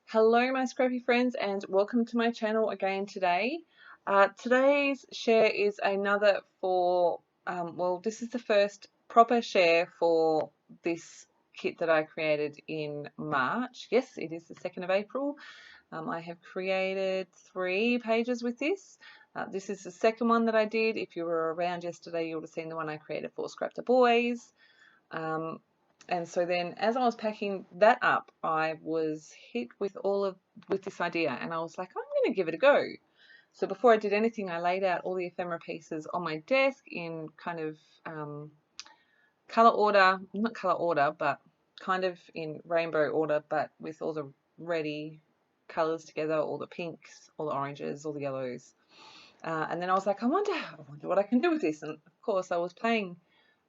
Hello my scrappy friends and welcome to my channel again today. Today's share is another well, this is the first proper share for this kit that I created in March. Yes, it is the 2nd of April. I have created 3 pages with this. This is the second one that I did. If you were around yesterday, you would have seen the one I created for Scrap the Boys. And so then as I was packing that up, I was hit with this idea, and I was like, I'm going to give it a go. So before I did anything, I laid out all the ephemera pieces on my desk in kind of color order, not color order, but kind of in rainbow order, but with all the ready colors together, all the pinks, all the oranges, all the yellows. And then I was like, I wonder what I can do with this. And of course, I was playing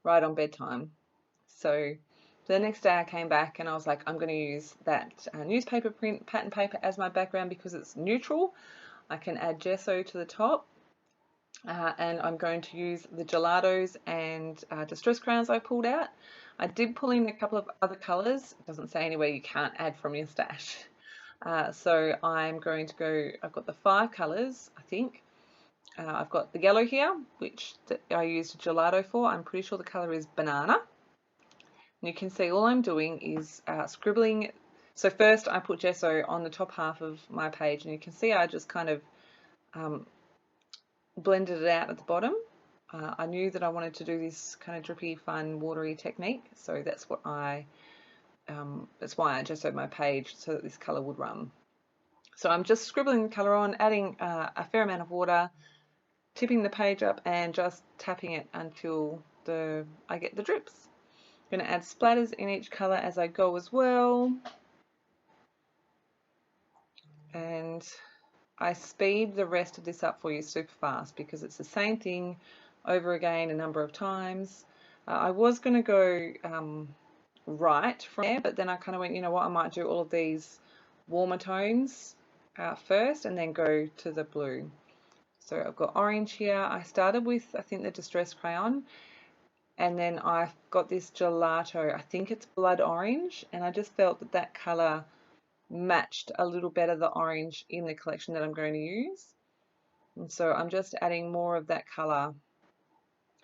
right on bedtime. So the next day I came back and I was like, I'm going to use that newspaper print pattern paper as my background because it's neutral. I can add gesso to the top. And I'm going to use the gelatos and distress crayons I pulled out. I did pull in a couple of other colours. It doesn't say anywhere you can't add from your stash. So I'm going to go, I've got the 5 colours, I think. I've got the yellow here, which I used a gelato for. I'm pretty sure the colour is banana. And you can see all I'm doing is scribbling. So first I put gesso on the top half of my page, and you can see I just kind of blended it out at the bottom. I knew that I wanted to do this kind of drippy, fun, watery technique, so that's why I gessoed my page so that this colour would run. So I'm just scribbling the colour on, adding a fair amount of water, tipping the page up, and just tapping it until I get the drips. I'm going to add splatters in each colour as I go as well. And I speed the rest of this up for you super fast because it's the same thing over again a number of times. I was going to go right from there, but then I kind of went, you know what, I might do all of these warmer tones first and then go to the blue. So I've got orange here. I started with, I think, the Distress Crayon, and then I've got this gelato. I think it's blood orange, and I just felt that that colour matched a little better the orange in the collection that I'm going to use. And so I'm just adding more of that colour.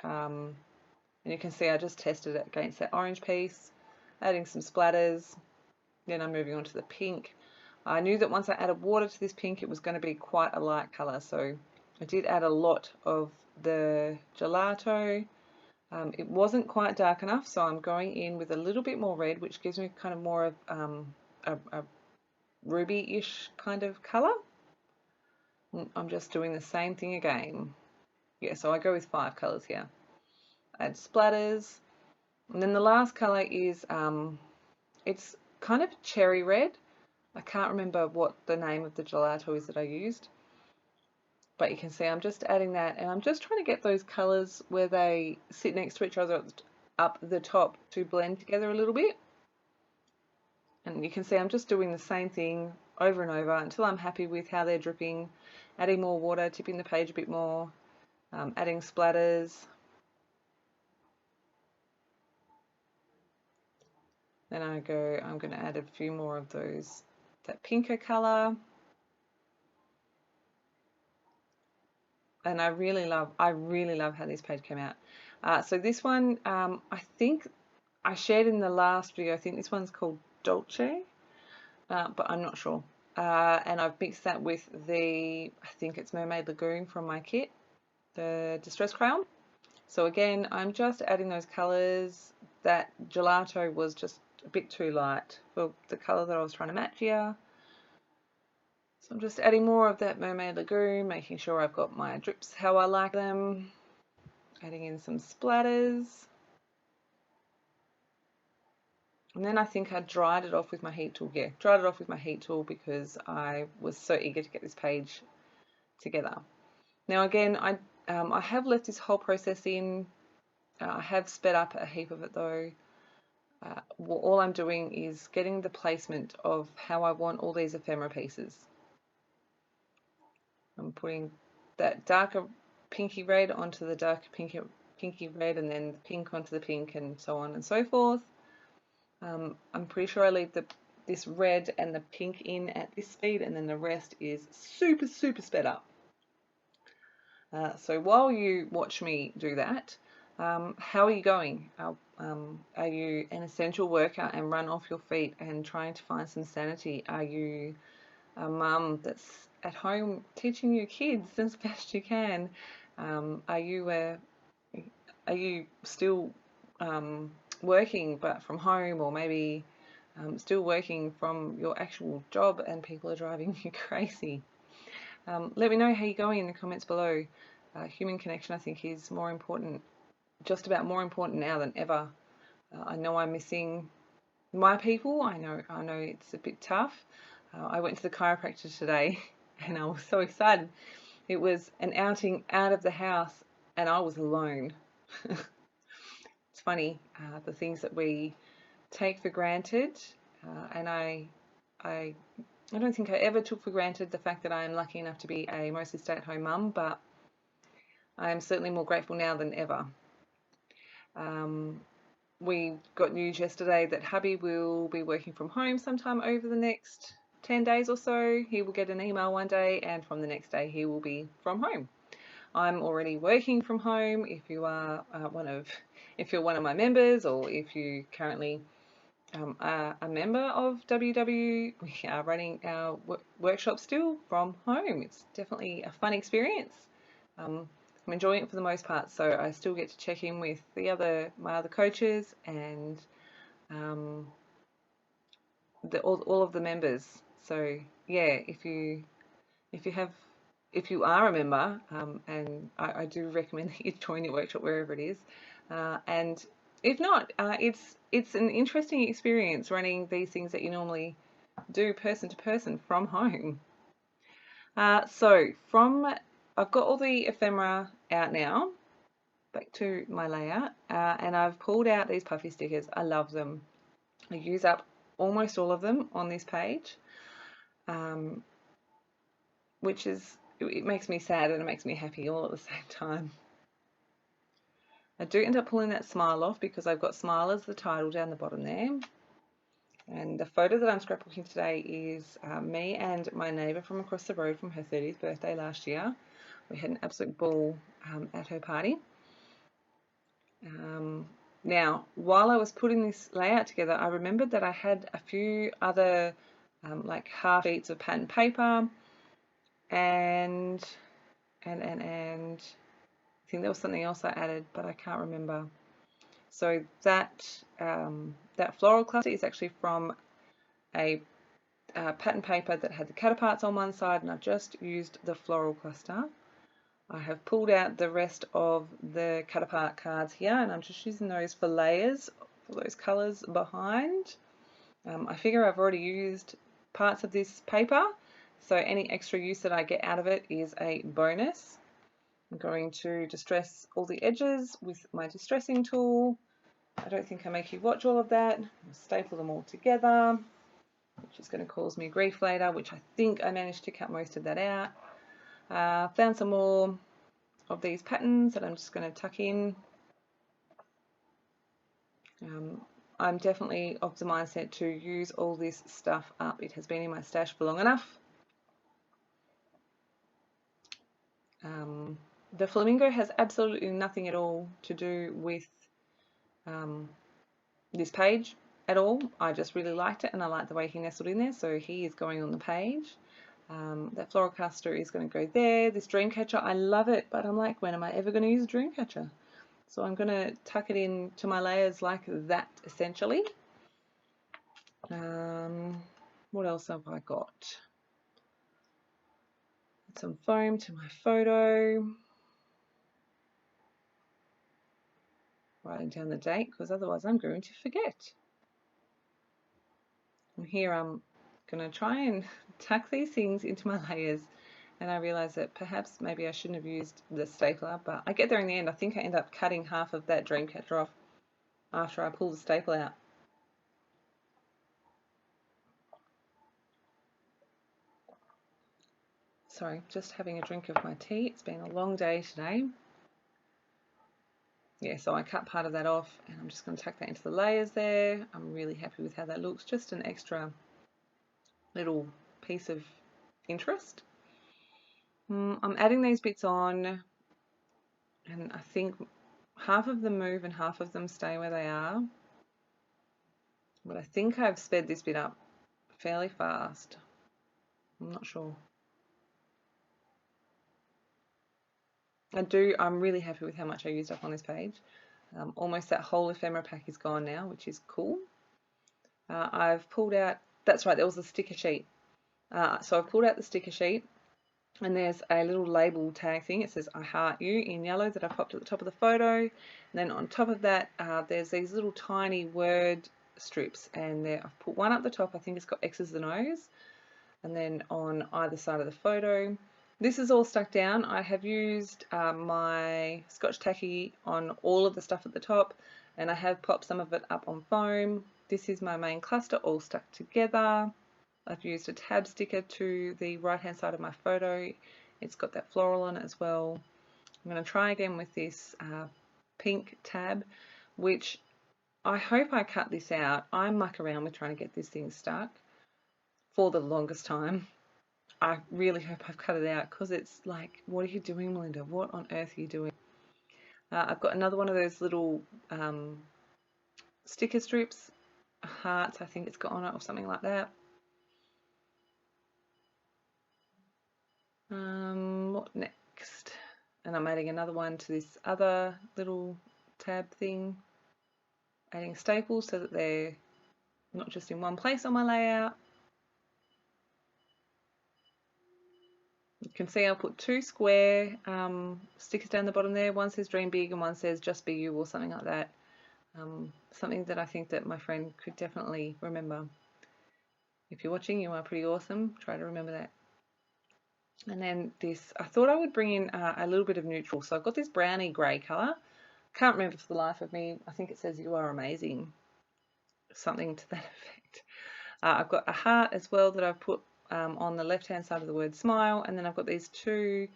And you can see I just tested it against that orange piece, adding some splatters. Then I'm moving on to the pink. I knew that once I added water to this pink, it was going to be quite a light colour. So I did add a lot of the gelato. It wasn't quite dark enough, so I'm going in with a little bit more red, which gives me kind of more of a ruby-ish kind of colour. I'm just doing the same thing again. Yeah, so I go with 5 colours here. Add splatters. And then the last colour is, it's kind of cherry red. I can't remember what the name of the gelato is that I used. But you can see I'm just adding that, and I'm just trying to get those colours where they sit next to each other up the top to blend together a little bit. And you can see I'm just doing the same thing over and over until I'm happy with how they're dripping, adding more water, tipping the page a bit more, adding splatters. Then I'm going to add a few more of that pinker colour. And I really love how this page came out. So this one, I think I shared in the last video. I think this one's called Dolce, but I'm not sure. And I've mixed that with I think it's Mermaid Lagoon from my kit, the Distress Crayon. So again, I'm just adding those colours. That gelato was just a bit too light for the colour that I was trying to match here. So I'm just adding more of that Mermaid Lagoon, making sure I've got my drips how I like them. Adding in some splatters. And then I think I dried it off with my heat tool. Yeah, dried it off with my heat tool because I was so eager to get this page together. Now again, I have left this whole process in. I have sped up a heap of it though. All I'm doing is getting the placement of how I want all these ephemera pieces. I'm putting that darker pinky red onto the darker pinky red, and then the pink onto the pink, and so on and so forth. I'm pretty sure I leave the this red and the pink in at this speed, and then the rest is super sped up. So while you watch me do that, how are you going? Are you an essential worker and run off your feet and trying to find some sanity? Are you a mum that's at home teaching your kids as best you can? Are you still working but from home, or maybe still working from your actual job and people are driving you crazy? Let me know how you're going in the comments below. Human connection, I think, is more important, just about more important now than ever. I know I'm missing my people. I know it's a bit tough. I went to the chiropractor today and I was so excited. It was an outing out of the house and I was alone. It's funny, the things that we take for granted, and I don't think I ever took for granted the fact that I am lucky enough to be a mostly stay-at-home mum, but I am certainly more grateful now than ever. We got news yesterday that hubby will be working from home sometime over the next 10 days or so. He will get an email one day and from the next day he will be from home. I'm already working from home. If you are if you're one of my members, or if you currently are a member of WW, we are running our workshop still from home. It's definitely a fun experience. I'm enjoying it for the most part, so I still get to check in with my other coaches and all of the members. So yeah, if you are a member, and I do recommend that you join your workshop wherever it is, and if not, it's an interesting experience running these things that you normally do person to person from home. So I've got all the ephemera out now, back to my layout, and I've pulled out these puffy stickers. I love them. I use up almost all of them on this page, which it makes me sad and it makes me happy all at the same time. I do end up pulling that smile off because I've got smile as the title down the bottom there. And the photo that I'm scrapbooking today is me and my neighbour from across the road from her 30th birthday last year. We had an absolute ball at her party. Now, while I was putting this layout together, I remembered that I had a few other like half sheets of pattern paper, and I think there was something else I added, but I can't remember. So that floral cluster is actually from a pattern paper that had the counterparts on one side, and I've just used the floral cluster. I have pulled out the rest of the cut-apart cards here, and I'm just using those for layers for those colours behind. I figure I've already used parts of this paper, so any extra use that I get out of it is a bonus. I'm going to distress all the edges with my distressing tool. I don't think I make you watch all of that. I'll staple them all together, which is going to cause me grief later, which I think I managed to cut most of that out. Found some more of these patterns that I'm just going to tuck in. I'm definitely of the mindset to use all this stuff up. It has been in my stash for long enough. The flamingo has absolutely nothing at all to do with this page at all. I just really liked it and I like the way he nestled in there, so he is going on the page. That floral cluster is going to go there. This dream catcher, I love it, but I'm like, when am I ever going to use a dream catcher? So I'm going to tuck it into my layers like that, essentially. What else have I got? Some foam to my photo. Writing down the date, because otherwise I'm going to forget. And here I'm going to try and tuck these things into my layers, and I realize that perhaps maybe I shouldn't have used the stapler, but I get there in the end. I think I end up cutting half of that dream catcher off after I pull the staple out. Sorry, just having a drink of my tea. It's been a long day today. Yeah, so I cut part of that off and I'm just going to tuck that into the layers there. I'm really happy with how that looks. Just an extra little piece of interest. I'm adding these bits on, and I think half of them move and half of them stay where they are. But I think I've sped this bit up fairly fast. I'm not sure. I'm really happy with how much I used up on this page. Almost that whole ephemera pack is gone now, which is cool. I've pulled out, that's right, there was a sticker sheet. So I've pulled out the sticker sheet, and there's a little label tag thing. It says I heart you in yellow that I popped at the top of the photo. And then on top of that, there's these little tiny word strips, and I've put one up the top. I think it's got X's and O's, and then on either side of the photo. This is all stuck down. I have used my Scotch tacky on all of the stuff at the top, and I have popped some of it up on foam. This is my main cluster all stuck together. I've used a tab sticker to the right hand side of my photo. It's got that floral on it as well. I'm going to try again with this pink tab, which I hope I cut this out. I muck around with trying to get this thing stuck for the longest time. I really hope I've cut it out, because it's like, what are you doing, Melinda? What on earth are you doing? I've got another one of those little sticker strips, hearts I think it's got on it or something like that. What next? And I'm adding another one to this other little tab thing, adding staples so that they're not just in one place on my layout. You can see I'll put two square stickers down the bottom there. One says dream big and one says just be you, or something like that. Something that I think that my friend could definitely remember. If you're watching, you are pretty awesome. Try to remember that. And then this, I thought I would bring in a little bit of neutral. So I've got this browny grey colour. Can't remember for the life of me. I think it says you are amazing. Something to that effect. I've got a heart as well that I've put on the left hand side of the word smile, and then I've got these two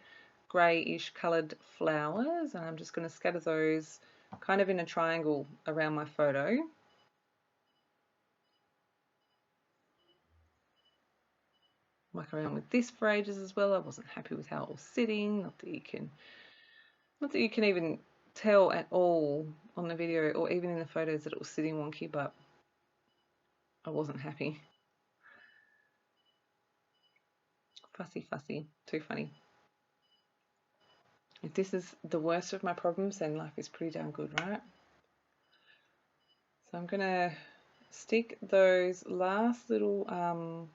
greyish coloured flowers, and I'm just going to scatter those kind of in a triangle around my photo. Muck around with this for ages as well. I wasn't happy with how it was sitting. Not that you can even tell at all on the video or even in the photos that it was sitting wonky, but I wasn't happy. Fussy, too funny. If this is the worst of my problems, then life is pretty darn good, right? So I'm gonna stick those last little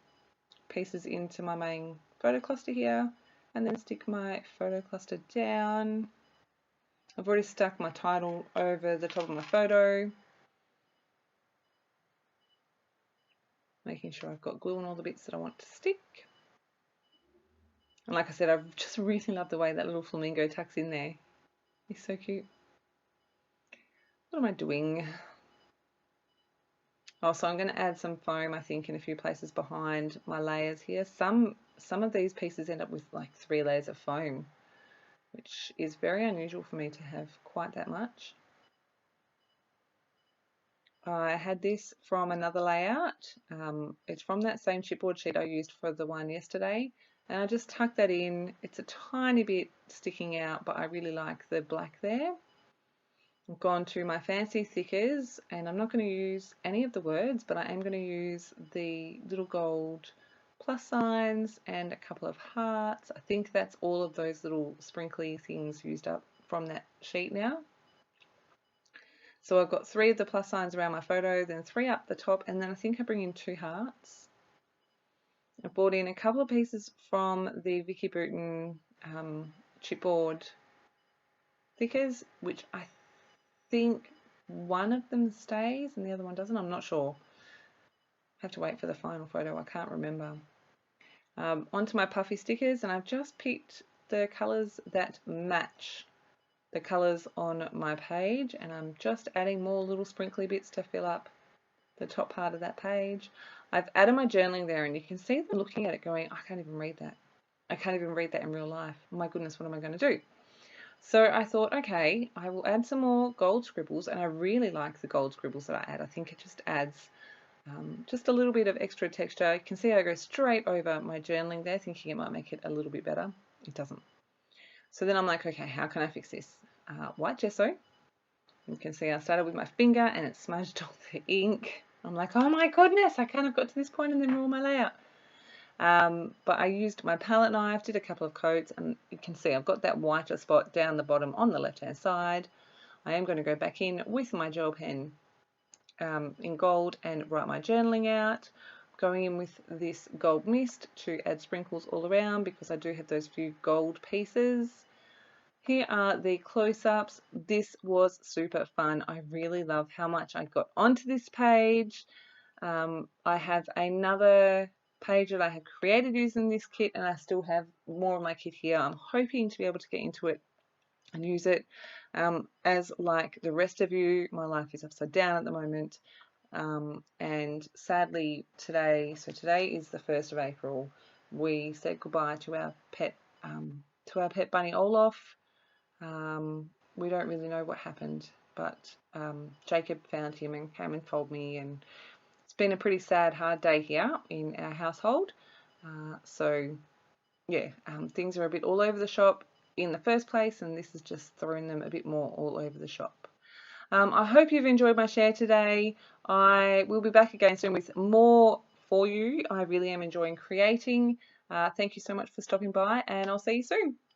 pieces into my main photo cluster here, and then stick my photo cluster down. I've already stuck my title over the top of my photo, making sure I've got glue on all the bits that I want to stick. And like I said, I just really love the way that little flamingo tucks in there. He's so cute. What am I doing? Oh, so I'm going to add some foam, I think, in a few places behind my layers here. Some of these pieces end up with like 3 layers of foam, which is very unusual for me to have quite that much. I had this from another layout. It's from that same chipboard sheet I used for the one yesterday, and I just tucked that in. It's a tiny bit sticking out, but I really like the black there. I've gone to my fancy thickers, and I'm not going to use any of the words, but I am going to use the little gold plus signs and a couple of hearts. I think that's all of those little sprinkly things used up from that sheet now. So I've got 3 of the plus signs around my photo, then 3 up the top, and then I think I bring in 2 hearts. I brought in a couple of pieces from the Vicky Bruton chipboard thickers, which I think one of them stays and the other one doesn't. I'm not sure. I have to wait for the final photo. I can't remember. Onto my puffy stickers, and I've just picked the colours that match the colours on my page, and I'm just adding more little sprinkly bits to fill up the top part of that page. I've added my journaling there, and you can see them looking at it going, I can't even read that. I can't even read that in real life. My goodness, what am I going to do? So I thought, okay, I will add some more gold scribbles, and I really like the gold scribbles that I add. I think it just adds just a little bit of extra texture. You can see I go straight over my journaling there, thinking it might make it a little bit better. It doesn't. So then I'm like, okay, how can I fix this? White gesso. You can see I started with my finger and it smudged all the ink. I'm like, oh my goodness, I can't have got to this point and then ruin my layout. But I used my palette knife, did a couple of coats, and you can see I've got that whiter spot down the bottom on the left hand side. I am going to go back in with my gel pen in gold and write my journaling out. Going in with this gold mist to add sprinkles all around because I do have those few gold pieces. Here are the close-ups. This was super fun. I really love how much I got onto this page. I have another page that I have created using this kit, and I still have more of my kit here. I'm hoping to be able to get into it and use it. As like the rest of you, my life is upside down at the moment. And sadly today is the 1st of April, we said goodbye to our pet bunny Olaf. We don't really know what happened, but Jacob found him and came and told me, and it's been a pretty sad, hard day here in our household. So yeah, things are a bit all over the shop in the first place, and this has just thrown them a bit more all over the shop. I hope you've enjoyed my share today. I will be back again soon with more for you. I really am enjoying creating. Thank you so much for stopping by, and I'll see you soon.